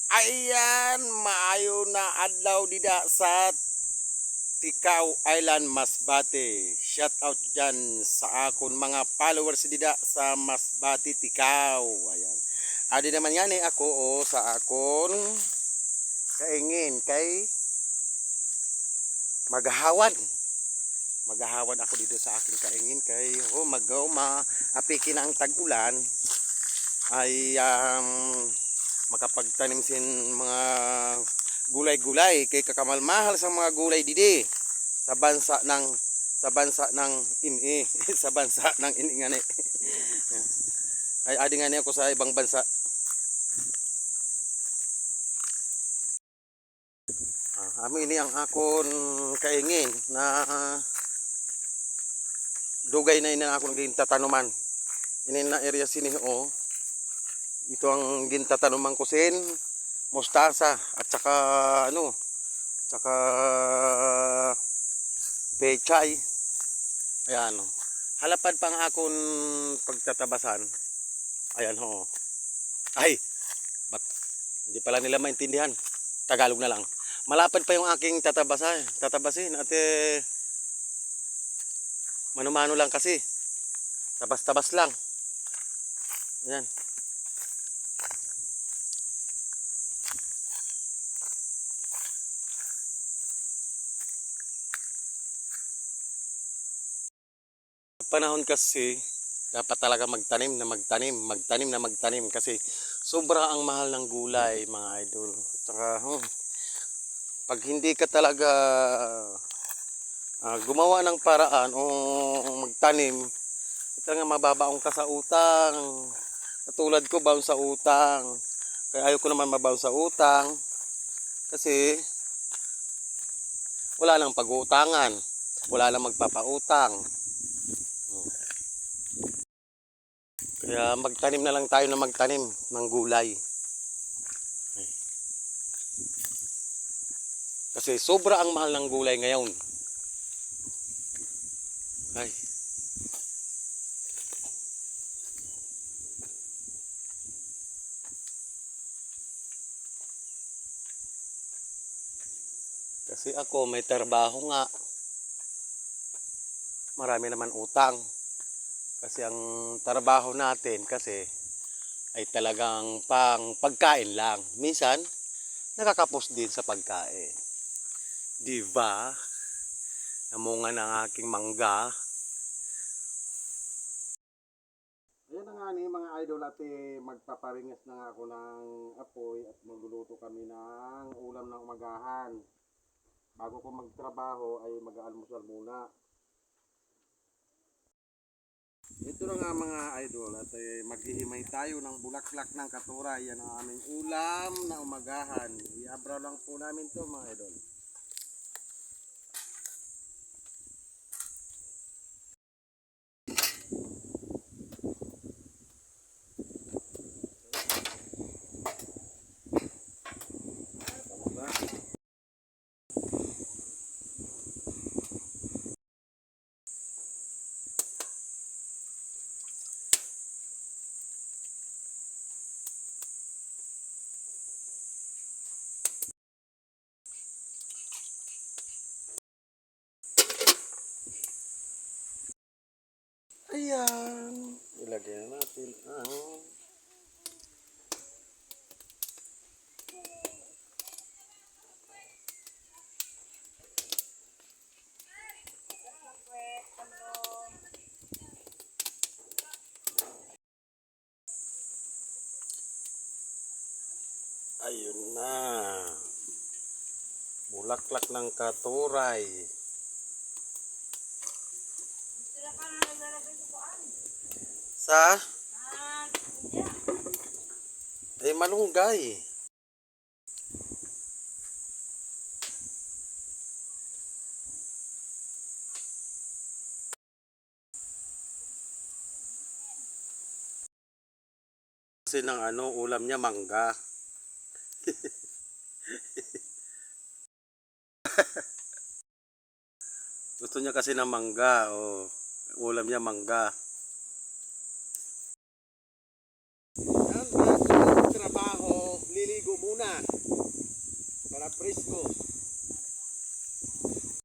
Ayan, maayo na adlaw dida sa Tikaw Island, Masbate. Shout out dyan sa akon mga followers dida sa Masbate, Tikaw. Ayan. Adi naman yan ako sa akon kaingin kay maghahawan. Maghahawan ako dito sa akin kaingin kay magaw maapikin na ang tag-ulan ay makapagtanim sin mga gulay-gulay kay kakamalmahal sa mga gulay didi sa bansa ng ini sa bansa ng ini ngani ay adi ngani ako sa ibang bansa. Ami ini ang akon kaingin na dugay na ina akon gintatanuman ini na area sini ito ang gintatanuman ko sin mustasa at saka saka pechay. Ayan halapan pang akon pagtatabasan. Ayan ay ba't hindi pala nila maintindihan, Tagalog na lang. Malapad pa yung aking tatabasin at mano-mano lang kasi tabas-tabas lang. Ayan. Panahon kasi dapat talaga magtanim kasi sobra ang mahal ng gulay, mga idol. Saka pag hindi ka talaga gumawa ng paraan o magtanim, talaga mababaong ka sa utang. Katulad ko, baon sa utang. Kaya ayoko naman mabaon sa utang kasi wala nang pag-uutangan, wala nang magpapautang. Kaya magtanim na lang tayo ng gulay. Kasi sobra ang mahal ng gulay ngayon. Ay. Kasi ako may trabaho nga. Marami naman utang. Kasi ang trabaho natin kasi ay talagang pagkain lang. Minsan, nakakapos din sa pagkain. Diba? Namunga ng aking mangga. Ayan na nga ni mga idol at magpaparingas na nga ako ng apoy at magluluto kami ng ulam ng umagahan. Bago ko magtrabaho ay mag-aalmusal muna. Ito na nga mga idol at maghihimay tayo ng bulaklak ng katuray. Yan ang aming ulam na umagahan. Iabra lang po namin to mga idol. Ayan, ilagay na natin ang ayun na bulaklak ng katuray. Sa ay malunggay. Kasi ng ulam niya mangga. Gusto niya kasi ng mangga, ulam niya mangga. Yan, bago trabaho, liligo muna. Frisco.